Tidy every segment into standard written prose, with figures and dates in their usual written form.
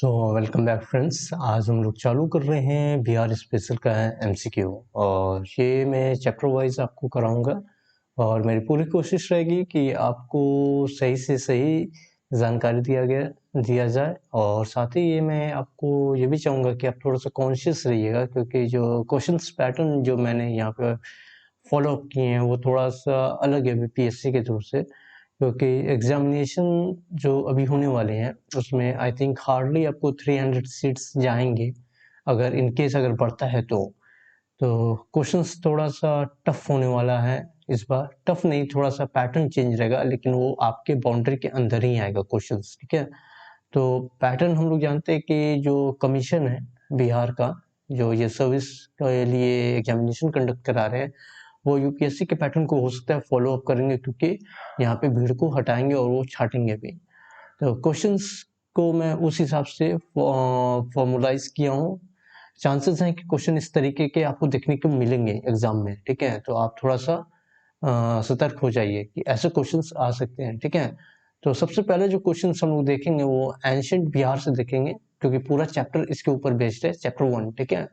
So welcome back friends. आज हम लोग चालू कर रहे हैं बिहार स्पेशल का एमसीक्यू और ये मैं चैप्टर वाइज आपको कराऊंगा और मेरी पूरी कोशिश रहेगी कि आपको सही से सही जानकारी दिया जाए। और साथ ही ये मैं आपको ये भी चाहूँगा कि आप थोड़ा सा कॉन्शियस रहिएगा, क्योंकि जो क्वेश्चंस पैटर्न जो मैंने यहाँ पे फॉलो अप किए हैं वो थोड़ा सा अलग है बीपीएससी के थ्रू से, क्योंकि एग्जामिनेशन जो अभी होने वाले हैं उसमें आई थिंक हार्डली आपको 300 सीट्स जाएंगे, अगर इन केस अगर बढ़ता है तो क्वेश्चंस थोड़ा सा टफ होने वाला है। इस बार टफ नहीं, थोड़ा सा पैटर्न चेंज रहेगा, लेकिन वो आपके बाउंड्री के अंदर ही आएगा क्वेश्चंस, ठीक है। तो पैटर्न हम लोग जानते हैं कि जो कमीशन है बिहार का, जो ये सर्विस के लिए एग्जामिनेशन कंडक्ट करा रहे हैं, वो यूपीएससी के पैटर्न को हो सकता है फॉलो अप करेंगे, क्योंकि यहाँ पे भीड़ को हटाएंगे और वो छाटेंगे भी। तो क्वेश्चंस को मैं उस हिसाब से फॉर्मुलाइज किया हूँ। चांसेस हैं कि क्वेश्चन इस तरीके के आपको देखने को मिलेंगे एग्जाम में, ठीक है। तो आप थोड़ा सा सतर्क हो जाइए कि ऐसे क्वेश्चंस आ सकते हैं, ठीक है। तो सबसे पहले जो क्वेश्चंस हम लोग देखेंगे वो एंशिएंट बिहार से देखेंगे, क्योंकि पूरा चैप्टर इसके ऊपर बेस्ड है, चैप्टर 1, ठीक है।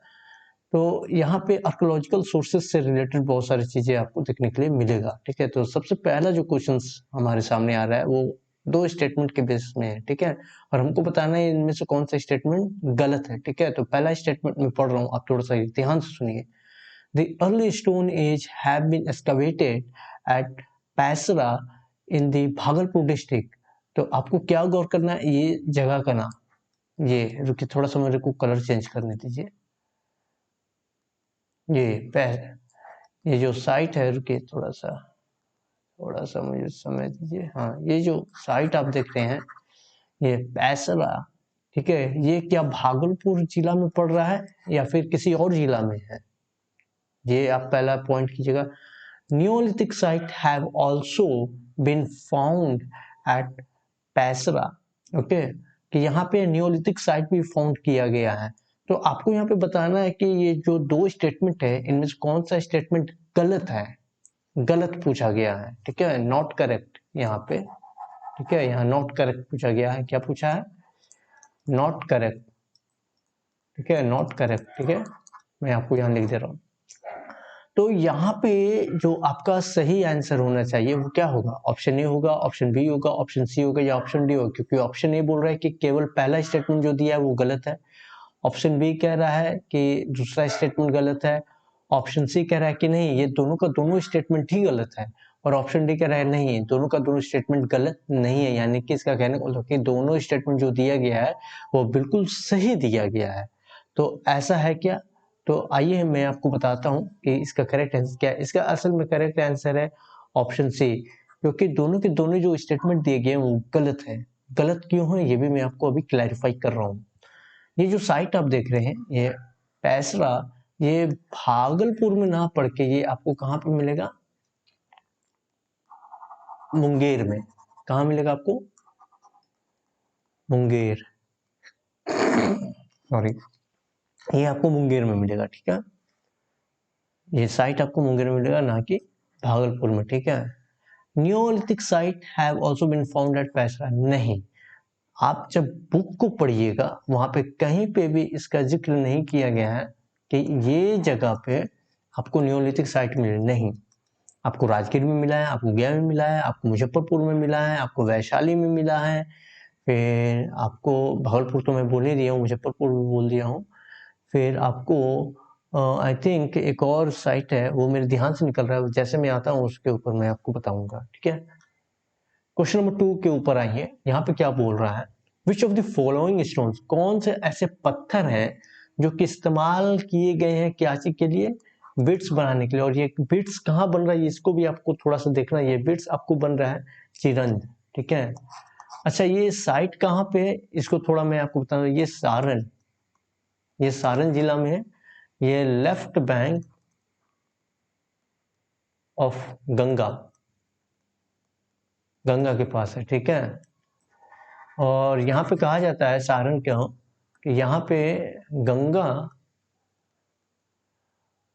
तो यहाँ पे आर्कोलॉजिकल सोर्सेज से रिलेटेड बहुत सारी चीजें आपको देखने के लिए मिलेगा, ठीक है। तो सबसे पहला जो क्वेश्चंस हमारे सामने आ रहा है वो दो स्टेटमेंट के बेस में है, ठीक है। और हमको बताना है इनमें से कौन सा स्टेटमेंट गलत है, ठीक है। तो पहला स्टेटमेंट मैं पढ़ रहा हूँ, आप थोड़ा सा ध्यान से सुनिए। The early stone age have been excavated at Paisra in the Bhagalpur district. तो आपको क्या गौर करना है, ये जगह का नाम, ये रुकिए थोड़ा सा मेरे को कलर चेंज करने दीजिए। ये ये जो साइट है, रुकिए थोड़ा सा मुझे समय दीजिए। हाँ, ये जो साइट आप देख रहे हैं ये पैसरा, ठीक है, ये क्या भागलपुर जिला में पड़ रहा है या फिर किसी और जिला में है, ये आप पहला पॉइंट कीजिएगा। Neolithic site have also been found at Paisra, okay, कि यहाँ पे न्यूलिथिक साइट भी फाउंड किया गया है। तो आपको यहाँ पे बताना है कि ये जो दो स्टेटमेंट है इनमें से कौन सा स्टेटमेंट गलत है, गलत पूछा गया है, ठीक है, नॉट करेक्ट यहाँ पे, ठीक है। यहाँ नॉट करेक्ट पूछा गया है, क्या पूछा है, नॉट करेक्ट, ठीक है, नॉट करेक्ट, ठीक है। मैं आपको यहाँ लिख दे रहा हूँ। तो यहाँ पे जो आपका सही आंसर होना चाहिए वो क्या होगा, ऑप्शन ए होगा, ऑप्शन बी होगा, ऑप्शन सी होगा या ऑप्शन डी होगा, क्योंकि ऑप्शन ए बोल रहा है कि केवल पहला स्टेटमेंट जो दिया है वो गलत है, ऑप्शन बी कह रहा है कि दूसरा स्टेटमेंट गलत है, ऑप्शन सी कह रहा है कि नहीं ये दोनों का दोनों स्टेटमेंट ही गलत है, और ऑप्शन डी कह रहा है नहीं दोनों का दोनों स्टेटमेंट गलत नहीं है। यानी कि इसका कहने का मतलब कि दोनों स्टेटमेंट जो दिया गया है वो बिल्कुल सही दिया गया है। तो ऐसा है क्या, तो आइए मैं आपको बताता हूँ कि इसका करेक्ट आंसर क्या है। इसका असल में करेक्ट आंसर है ऑप्शन सी, क्योंकि दोनों के दोनों जो स्टेटमेंट दिए गए हैं वो गलत है। गलत क्यों है ये भी मैं आपको अभी क्लैरिफाई कर रहा हूँ। ये जो साइट आप देख रहे हैं ये पैसरा, ये भागलपुर में ना पड़ के ये आपको कहाँ पे मिलेगा, मुंगेर में। कहाँ मिलेगा आपको, मुंगेर, सॉरी, ये आपको मुंगेर में मिलेगा, ठीक है। ये साइट आपको मुंगेर में मिलेगा, ना कि भागलपुर में, ठीक है। Neolithic site have also been found at Paisra, नहीं, आप जब बुक को पढ़िएगा वहां पे कहीं पे भी इसका जिक्र नहीं किया गया है कि ये जगह पे आपको न्यूलिथिक साइट मिले, नहीं। आपको राजगीर में मिला है, आपको गया में मिला है, आपको मुजफ्फरपुर में मिला है, आपको वैशाली में मिला है, फिर आपको भागलपुर तो मैं बोल ही दिया हूँ, मुजफ्फरपुर भी बोल दिया हूँ, फिर आपको आई थिंक एक और साइट है वो मेरे ध्यान से निकल रहा है, जैसे मैं आता हूँ उसके ऊपर मैं आपको बताऊंगा, ठीक है। क्वेश्चन नंबर 2 के ऊपर आइए, यहाँ पे क्या बोल रहा है, which of the following stones, कौन से ऐसे पत्थर हैं जो कि इस्तेमाल किए गए हैं क्या चीज के लिए, बिट्स बनाने के लिए। और ये बिट्स कहाँ बन रहा है इसको भी आपको थोड़ा सा देखना, ये बिट्स आपको बन रहा है चिरंज, ठीक है। अच्छा, ये साइट कहाँ पे है इसको थोड़ा मैं आपको बता दूं, ये सारण जिला में है, ये left bank of Ganga, Ganga के पास है, ठीक है। और यहाँ पे कहा जाता है सारण क्यों, कि यहाँ पे गंगा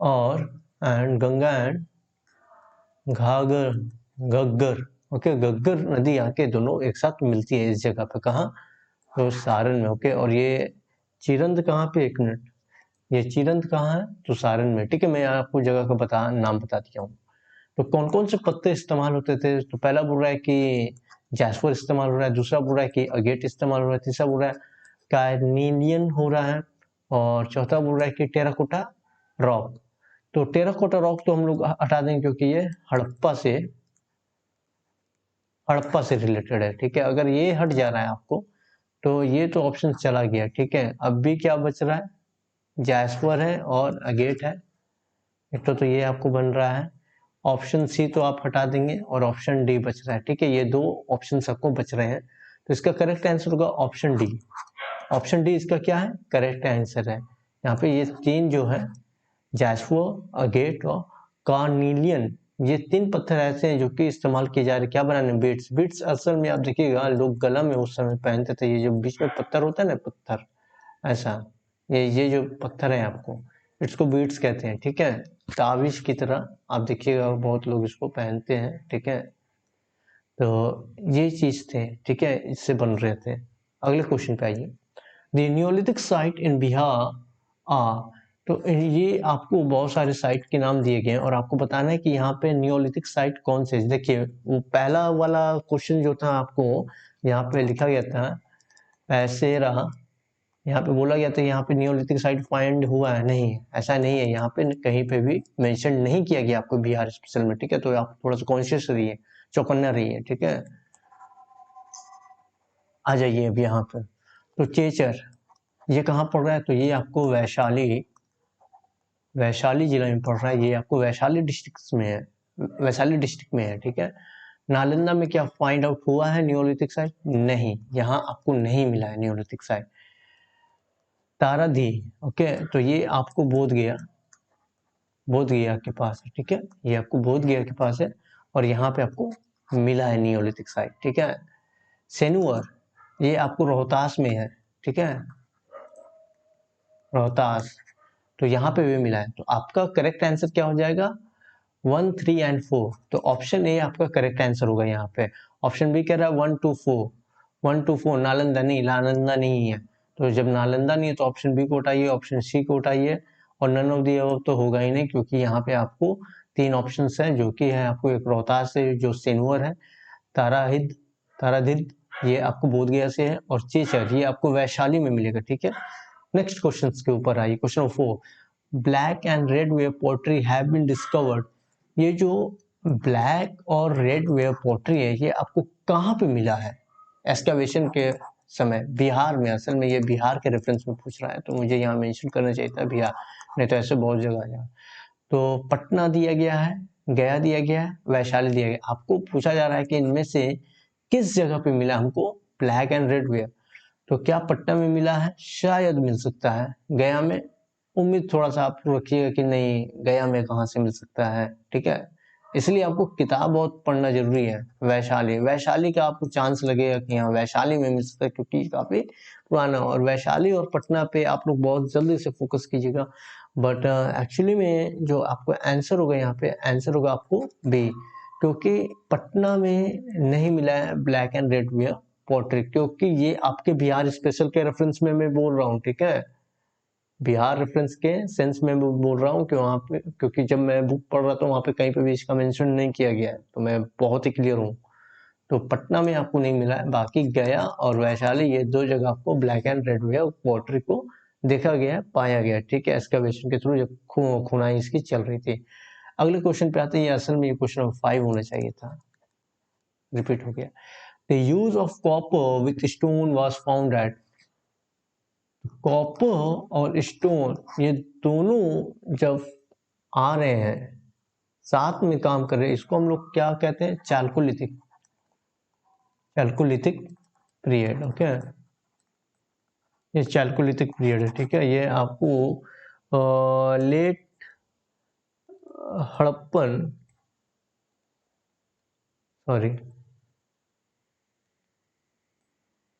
और गंगा एंड घाघर, घग्गर, ओके, घग्गर नदी आके दोनों एक साथ मिलती है इस जगह पे, कहाँ, तो सारण में, ओके। और ये चिरंद कहाँ पे, एक मिनट, ये चिरंद कहाँ है, तो सारण में, ठीक है। मैं आपको जगह का नाम बता दिया हूँ। तो कौन कौन से पत्ते इस्तेमाल होते थे, तो पहला बोल रहा है कि जैस्पर इस्तेमाल हो रहा है, दूसरा बोल रहा है कि अगेट इस्तेमाल हो रहा है, तीसरा बोल रहा है कार्निलियन हो रहा है, और चौथा बोल रहा है कि टेराकोटा रॉक। तो टेराकोटा रॉक तो हम लोग हटा देंगे क्योंकि ये हड़प्पा से रिलेटेड है, ठीक है। अगर ये हट जा रहा है आपको, तो ये तो ऑप्शन चला गया, ठीक है। अब भी क्या बच रहा है, जैस्पर है और अगेट है, एक तो ये आपको बन रहा है। ऑप्शन सी तो आप हटा देंगे और ऑप्शन डी बच रहा है, ठीक है। ये दो ऑप्शन आपको बच रहे हैं, तो इसका करेक्ट आंसर होगा ऑप्शन डी। ऑप्शन डी इसका क्या है, करेक्ट आंसर है। यहाँ पे ये तीन जो है, जैस्पो, अगेट और कार्निलियन, ये तीन पत्थर ऐसे हैं जो कि इस्तेमाल किए जा रहे हैं क्या बनाने, बीट्स। बीट्स असल में आप देखिएगा लोग गला में उस समय पहनते थे, ये जो बीच में पत्थर होता है ना, पत्थर ऐसा, ये जो पत्थर है आपको, इसको बीट्स कहते हैं, ठीक है। ताबीज की तरह आप देखिएगा बहुत लोग इसको पहनते हैं, ठीक है। तो ये चीज थे, ठीक है, इससे बन रहे थे। अगले क्वेश्चन पे आइए। द नियोलिथिक साइट इन बिहार आ, तो ये आपको बहुत सारे साइट के नाम दिए गए हैं और आपको बताना है कि यहाँ पे नियोलिथिक साइट कौन से। देखिए वो पहला वाला क्वेश्चन जो था आपको यहाँ पे लिखा गया था ऐसे रहा, यहाँ पे बोला गया था यहाँ पे नियोलिथिक साइट फाइंड हुआ है, नहीं ऐसा नहीं है, यहाँ पे कहीं पे भी मेंशन नहीं किया गया आपको बिहार स्पेशल में, ठीक है। तो आप थोड़ा सा कॉन्शियस रहिए, चौकन्ना रहिए, ठीक है। आ जाइए अब यहाँ पे, तो चेचर ये कहाँ पड़ रहा है, तो ये आपको वैशाली जिला में पड़ रहा है, ये आपको वैशाली डिस्ट्रिक्ट में है, वैशाली डिस्ट्रिक्ट में है, ठीक है। नालंदा में क्या फाइंड आउट हुआ है नियोलिथिक साइट, नहीं, यहाँ आपको नहीं मिला है नियोलिथिक साइट। ताराधी, ओके, तो ये आपको बोध गया के पास है, ठीक है, ये आपको बोध गया के पास है और यहाँ पे आपको मिला है नियोलिथिक साइट, ठीक है। सेनुअर ये आपको रोहतास में है, ठीक है, रोहतास, तो यहाँ पे भी मिला है। तो आपका करेक्ट आंसर क्या हो जाएगा, 1, 3 एंड 4। तो ऑप्शन ए आपका करेक्ट आंसर होगा यहाँ पे। ऑप्शन बी कह रहा है 1 2 4, 1 2 4 नालंदा नहीं है, तो जब नालंदा नहीं है तो ऑप्शन बी को उठाइए, ऑप्शन सी को उठाइए, और नन ऑफ दी अबव तो होगा ही नहीं, क्योंकि यहाँ पे आपको तीन ऑप्शन है जो कि है आपको, एक रोहतास से जो सेनुअर है, ताराहिद ताराधिद ये आपको बोधगया से है, और चेचर ये आपको वैशाली में मिलेगा, ठीक है। नेक्स्ट क्वेश्चन के ऊपर आइए, question number 4। Black and red ware pottery have been discovered, ये जो ब्लैक और रेड वेव पोट्री है ये आपको कहाँ पे मिला है एक्सकवेशन के समय, बिहार में। असल में ये बिहार के रेफरेंस में पूछ रहा है, तो मुझे यहाँ मेंशन करना चाहिए था बिहार, नहीं तो ऐसे बहुत जगह है। तो पटना दिया गया है, गया दिया गया है, वैशाली दिया गया। आपको पूछा जा रहा है कि इनमें से किस जगह पे मिला हमको ब्लैक एंड रेड वेव, तो क्या पटना में मिला है, शायद मिल सकता है गया में, उम्मीद थोड़ा सा आप रखिएगा कि नहीं गया में कहाँ से मिल सकता है, ठीक है। इसलिए आपको किताब बहुत पढ़ना जरूरी है। वैशाली का आपको चांस लगेगा कि हाँ वैशाली में मिल सकता है, क्योंकि काफी पुराना, और वैशाली और पटना पे आप लोग बहुत जल्दी से फोकस कीजिएगा। बट एक्चुअली में जो आपको आंसर होगा यहाँ पे, आंसर होगा आपको बी, क्योंकि पटना में नहीं मिला है black and red ware portray, क्योंकि ये आपके बिहार स्पेशल के रेफरेंस में मैं बोल रहा हूँ, ठीक है। बिहार रेफरेंस के सेंस में बोल रहा हूँ कि वहाँ पे, क्योंकि जब मैं बुक पढ़ रहा था वहाँ पे कहीं पे भी इसका मेंशन नहीं किया गया है, तो मैं बहुत ही क्लियर हूँ। तो पटना में आपको नहीं मिला है, बाकी गया और वैशाली ये दो जगह आपको black and red ware portray को देखा गया, पाया गया, ठीक है, एक्सकवेशन के थ्रू जब खुनाई इसकी चल रही थी। अगले क्वेश्चन पे आते हैं, असल में ये क्वेश्चन नंबर 5 होना चाहिए था, रिपीट हो गया। The use of copper with stone was found at, copper और स्टोन ये दोनों जब आ रहे हैं साथ में काम कर रहे हैं, इसको हम लोग क्या कहते हैं, चैल्कोलिथिक पीरियड, ओके। ये चैल्कोलिथिक पीरियड है, ठीक है। ये आपको late Harappan sorry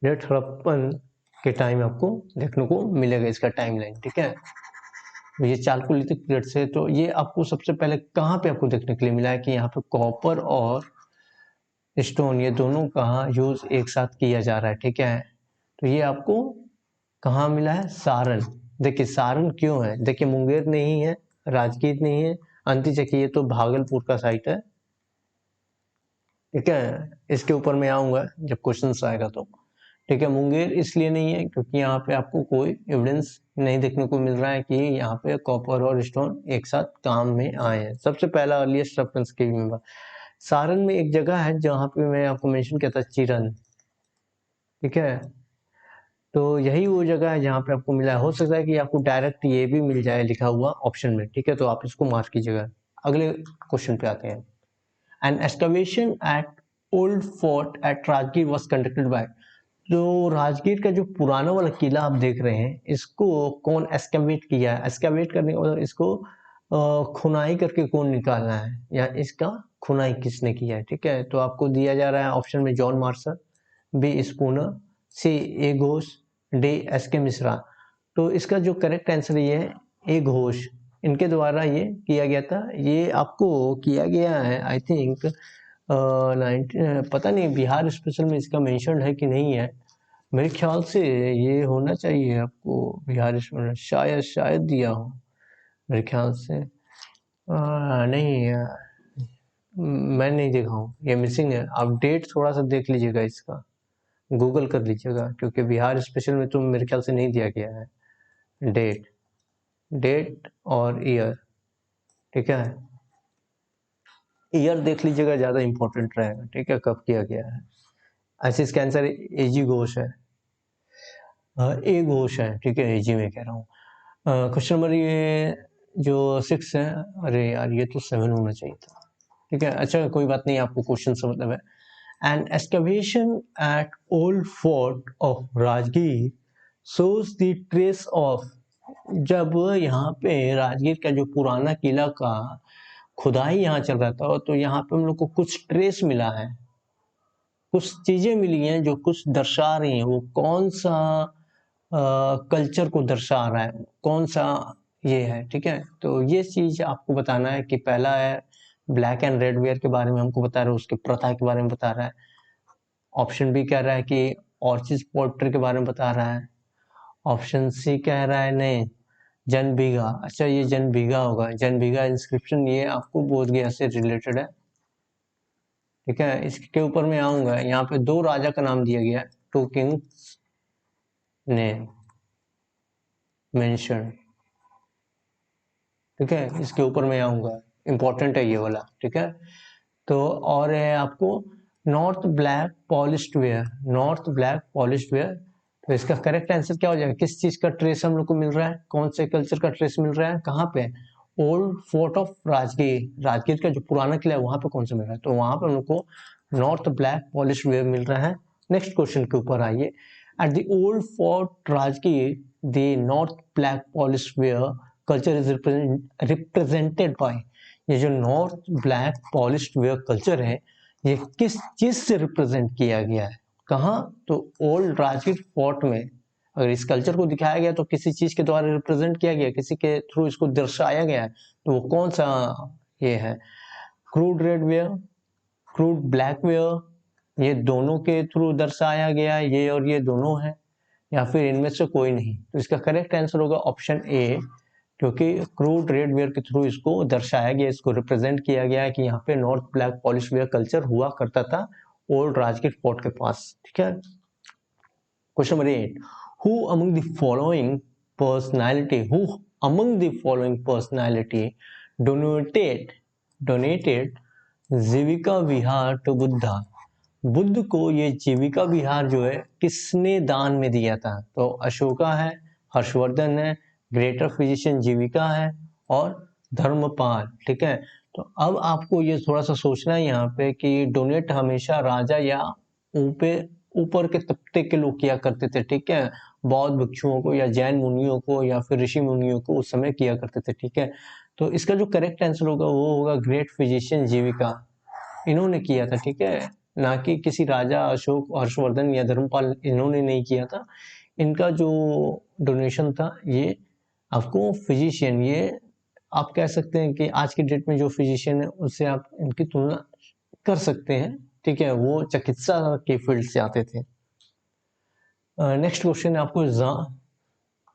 late Harappan के टाइम आपको देखने को मिलेगा इसका टाइमलाइन, ठीक है। ये चालकोलिथिक पीरियड से, तो ये आपको सबसे पहले कहाँ पे आपको देखने के लिए मिला है कि यहाँ पे कॉपर और स्टोन ये दोनों का यूज एक साथ किया जा रहा है, ठीक है। तो ये आपको कहाँ मिला है? सारण। देखिए सारण क्यों है, देखिए मुंगेर नहीं है, राजगीर नहीं है, अंती ये तो भागलपुर का साइट है, ठीक है। इसके ऊपर मैं आऊंगा जब क्वेश्चन आएगा तो, ठीक है। मुंगेर इसलिए नहीं है क्योंकि यहाँ पे आपको कोई एविडेंस नहीं देखने को मिल रहा है कि यहाँ पे कॉपर और स्टोन एक साथ काम में आए हैं। सबसे पहला अर्लीस्ट रेफरेंस के मेंबर सारण में एक जगह है जहाँ पे मैं आपको मेंशन किया था, चिरन, ठीक है। तो यही वो जगह है जहाँ पे आपको मिला है। हो सकता है कि आपको डायरेक्ट ये भी मिल जाए लिखा हुआ ऑप्शन में, ठीक है, तो आप इसको मार्क कीजिएगा। अगले क्वेश्चन पे आते हैं। An excavation at old fort at Rajgir was conducted by, जो राजगीर का जो पुराना वाला किला आप देख रहे हैं, इसको कौन एक्सकवेट किया है? एक्सकवेट करने का मतलब इसको खुनाई करके कौन निकालना है, या इसका खुनाई किसने किया है, ठीक है। तो आपको दिया जा रहा है ऑप्शन में जॉन मार्शल, बी स्पूनर, सी ए घोष, डी एस के मिश्रा। तो इसका जो करेक्ट आंसर ये है ए घोष, इनके द्वारा ये किया गया था। ये आपको किया गया है आई थिंक पता नहीं बिहार स्पेशल में इसका मेंशन है कि नहीं है, मेरे ख्याल से ये होना चाहिए आपको बिहार स्पेशल, शायद दिया हो मेरे ख्याल से। नहीं मैं नहीं देखा हूँ, ये मिसिंग है। आप डेट थोड़ा सा देख लीजिएगा, इसका गूगल कर लीजिएगा, क्योंकि बिहार स्पेशल में तो मेरे ख्याल से नहीं दिया गया है डेट और ईयर, ठीक है। ईयर देख लीजिएगा, ज़्यादा इंपॉर्टेंट रहेगा, ठीक है, कब किया गया है। ऐसे इसका आंसर एजी घोष है, ए घोष है, ठीक है, एजी में कह रहा हूँ। क्वेश्चन नंबर ये जो 6 है, अरे यार ये तो 7 होना चाहिए था, ठीक है। अच्छा कोई बात नहीं, आपको क्वेश्चन से मतलब है। An excavation at old fort of Rajgir shows the trace of, जब यहाँ पे राजगीर का जो पुराना किला का खुदाई यहाँ चल रहा था, तो यहाँ पे हम लोग को कुछ ट्रेस मिला है, कुछ चीजें मिली हैं जो कुछ दर्शा रही हैं। वो कौन सा कल्चर को दर्शा रहा है, कौन सा ये है, ठीक है। तो ये चीज आपको बताना है कि पहला है ब्लैक एंड रेड वेयर के बारे में हमको बता रहा है, उसके प्रथा के बारे में बता रहा है। ऑप्शन बी कह रहा है कि ऑर्चिड पोर्ट्री के बारे में बता रहा है। ऑप्शन सी कह रहा है नहीं, जनबीघा, अच्छा ये जनबीघा होगा, जनबीघा इंस्क्रिप्शन, ये आपको बोध गया से रिलेटेड है, ठीक है। इसके ऊपर मैं आऊंगा, यहाँ पे 2 राजा का नाम दिया गया है, 2 किंग्स ने मेंशन, ठीक है, इसके ऊपर मैं आऊंगा, इंपॉर्टेंट है ये वाला, ठीक है। तो और है आपको north black polished where, north black polished where. तो इसका करेक्ट आंसर क्या हो जाएगा? किस चीज का ट्रेस हम लोग को मिल रहा है, कौन से कल्चर का ट्रेस मिल रहा है, कहाँ पे? Old fort of Rajgir, Rajgir का जो पुराना किला है वहां पे कौन सा मिल रहा है? तो वहां पे हम लोग को नॉर्थ ब्लैक पॉलिश वेयर मिल रहा है। नेक्स्ट क्वेश्चन के ऊपर आइए। At the old fort Rajgir the north black polish ware culture is represented by, ये जो north black polished ware culture है, ये किस चीज से रिप्रेजेंट किया गया है, कहाँ? तो ओल्ड राजगीर फोर्ट में अगर इस कल्चर को दिखाया गया तो किसी चीज के द्वारा रिप्रेजेंट किया गया, किसी के थ्रू इसको दर्शाया गया है, तो वो कौन सा ये है? Crude red ware, crude black ware, ये दोनों के थ्रू दर्शाया गया, ये और ये दोनों है, या फिर इनमें से कोई नहीं? तो इसका करेक्ट आंसर होगा ऑप्शन ए, क्योंकि क्रूड रेड वेयर के थ्रू इसको दर्शाया गया, इसको रिप्रेजेंट किया गया है कि यहाँ पे north black polish ware culture हुआ करता था ओल्ड राजगीर फोर्ट के पास, ठीक है। Question number 8, who among the following personality, who among the following personality donated Jivika Vihar to Buddha, Buddha को ये जीविका विहार जो है किसने दान में दिया था? तो अशोका है, हर्षवर्धन है, ग्रेटर फिजिशियन जीविका है, और धर्मपाल, ठीक है। तो अब आपको ये थोड़ा सा सोचना है यहाँ पे कि डोनेट हमेशा राजा या ऊपर के तबके के लोग किया करते थे, ठीक है, बौद्ध भिक्षुओं को या जैन मुनियों को या फिर ऋषि मुनियों को उस समय किया करते थे, ठीक है। तो इसका जो करेक्ट आंसर होगा वो होगा ग्रेट फिजिशियन जीविका, इन्होंने किया था, ठीक है, ना कि किसी राजा अशोक, हर्षवर्धन या धर्मपाल, इन्होंने नहीं किया था। इनका जो डोनेशन था ये आपको फिजिशियन, ये आप कह सकते हैं कि आज की डेट में जो फिजिशियन है उससे आप इनकी तुलना कर सकते हैं, ठीक है, वो चिकित्सा के फील्ड से आते थे। नेक्स्ट क्वेश्चन है आपको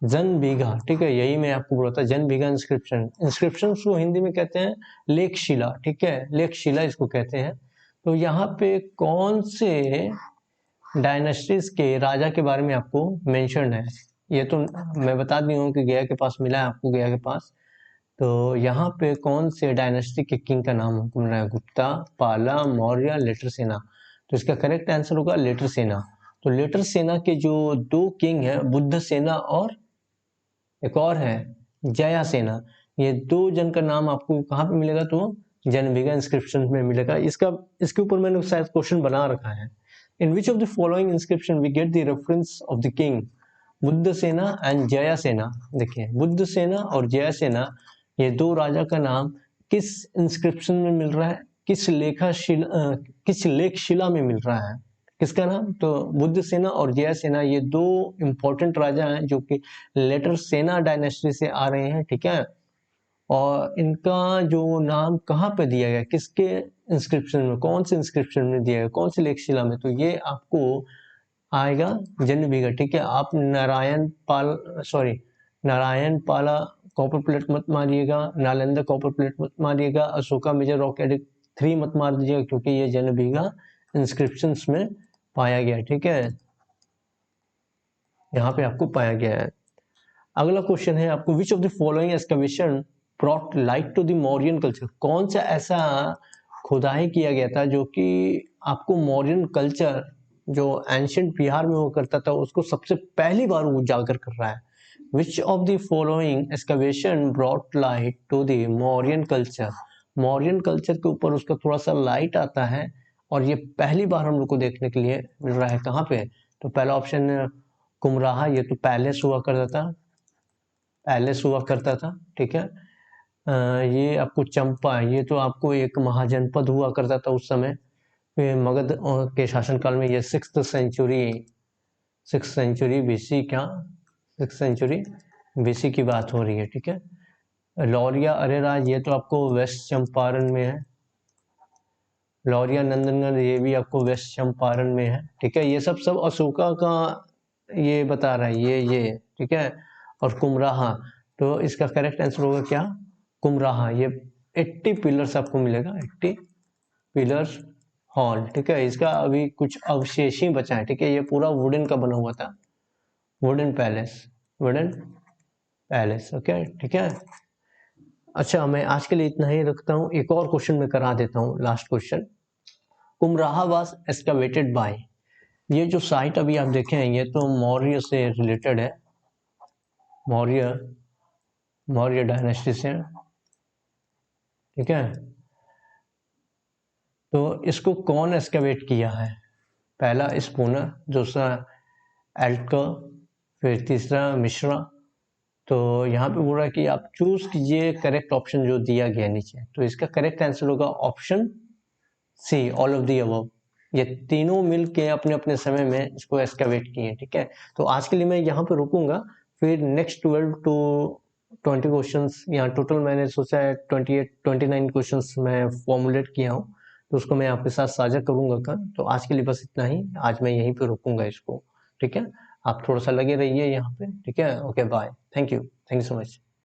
जन बीघा, ठीक है, यही मैं आपको बोला था, जन बीघा इंस्क्रिप्शन। इंस्क्रिप्शन को हिंदी में कहते हैं लेख शिला, ठीक है, लेख शिला इसको कहते हैं। तो यहाँ पे कौन से डायनेस्टीज के राजा के बारे में आपको मेंशन है? ये तो मैं बता दी हूँ कि गया के पास मिला है आपको, गया के पास। तो यहाँ पे कौन से डायनेस्टी के किंग का नाम हमको मिला है? गुप्ता, पाला, मौर्य, लेटर सेना। तो इसका करेक्ट आंसर होगा लेटर सेना। तो लेटर सेना के जो दो किंग हैं, बुद्ध सेना और एक और है जया सेना, ये दो जन का नाम आपको कहाँ पे मिलेगा? तो जनविगा इंस्क्रिप्शन में मिलेगा। इसके ऊपर मैंने शायद क्वेश्चन बना रखा है। In which of the following inscription we get the reference of the king Buddhasena and Jaya सेना? देखिए, बुद्ध सेना और जया सेना, ये दो राजा का नाम किस इंस्क्रिप्शन में मिल रहा है, किस लेख शिला में मिल रहा है? किसका नाम? तो बुद्ध सेना और जया सेना, ये दो इंपॉर्टेंट राजा हैं जो कि लेटर सेना डायनेस्टी से आ रहे हैं, ठीक है। और इनका जो नाम कहाँ पे दिया गया, किसके इंस्क्रिप्शन में, कौन से इंस्क्रिप्शन में दिया गया, कौन से लेख शिला में? तो ये आपको आएगा जनविगा, ठीक है। आप नारायण पाला कॉपर प्लेट मत मारिएगा, नालंदा कॉपर प्लेट मत मारिएगा, अशोका मेजर रॉक एडिक्ट 3 मत मार दीजिएगा, क्योंकि ये जनविगा इंस्क्रिप्शंस में पाया गया, ठीक है, यहाँ पे आपको पाया गया है। अगला क्वेश्चन है आपको, which of the following excavation brought light to the Mauryan culture? कौन सा ऐसा खुदाई किया गया था जो कि आपको मौर्यन कल्चर, जो एंशियंट बिहार में हुआ करता था, उसको सबसे पहली बार उजागर कर रहा है? Which of the following excavation brought light to the Mauryan culture? Mauryan culture के ऊपर उसका थोड़ा सा लाइट आता है, और ये पहली बार हम लोग को देखने के लिए मिल रहा है। कहाँ पे? तो पहला ऑप्शन कुमराहा, ये तो पैलेस हुआ करता था, ठीक है। ये आपको चंपा, ये तो आपको एक महाजनपद हुआ करता था उस समय। फिर मगध के शासनकाल में, ये 6th सेंचुरी बीसी की बात हो रही है, ठीक है। लौरिया अरेराज, ये तो आपको वेस्ट चंपारण में है। लौरिया नंदनगढ़, ये भी आपको वेस्ट चंपारण में है, ठीक है। ये सब अशोका का ये बता रहा है, ये ठीक है। और कुमराहा, तो इसका करेक्ट आंसर होगा क्या? कुमराहा। ये 80 पिलर्स आपको मिलेगा, 80 पिलर्स हॉल, ठीक है। इसका अभी कुछ अवशेष ही बचा है, ठीक है। ये पूरा वुडन का बना हुआ था, वुडन पैलेस, ओके, ठीक है। अच्छा, मैं आज के लिए इतना ही रखता हूँ। एक और क्वेश्चन मैं करा देता हूँ, last question. Kumrahar was excavated by, ये जो साइट अभी आप देखे हैं, ये तो मौर्य से रिलेटेड है, मौर्य डायनेस्टी से, ठीक है। तो इसको कौन एक्सकवेट किया है? पहला स्पूनर, दूसरा एल्टकर, फिर तीसरा मिश्रा। तो यहाँ पे बोल रहा है कि आप चूज कीजिए करेक्ट ऑप्शन जो दिया गया नीचे। तो इसका करेक्ट आंसर होगा option C, all of the above. ये तीनों मिल के अपने अपने समय में इसको एक्सकवेट किए, ठीक है। तो आज के लिए मैं यहाँ पे रुकूंगा, फिर नेक्स्ट 12 to 20 क्वेश्चंस, यहाँ टोटल मैंने सोचा है 29 क्वेश्चंस मैं फॉर्मुलेट किया हूँ, तो उसको मैं आपके साथ साझा करूंगा कल। तो आज के लिए बस इतना ही, आज मैं यहीं पे रुकूंगा इसको, ठीक है। आप थोड़ा सा लगे रहिए यहाँ पे, ठीक है। Okay, bye, thank you so much.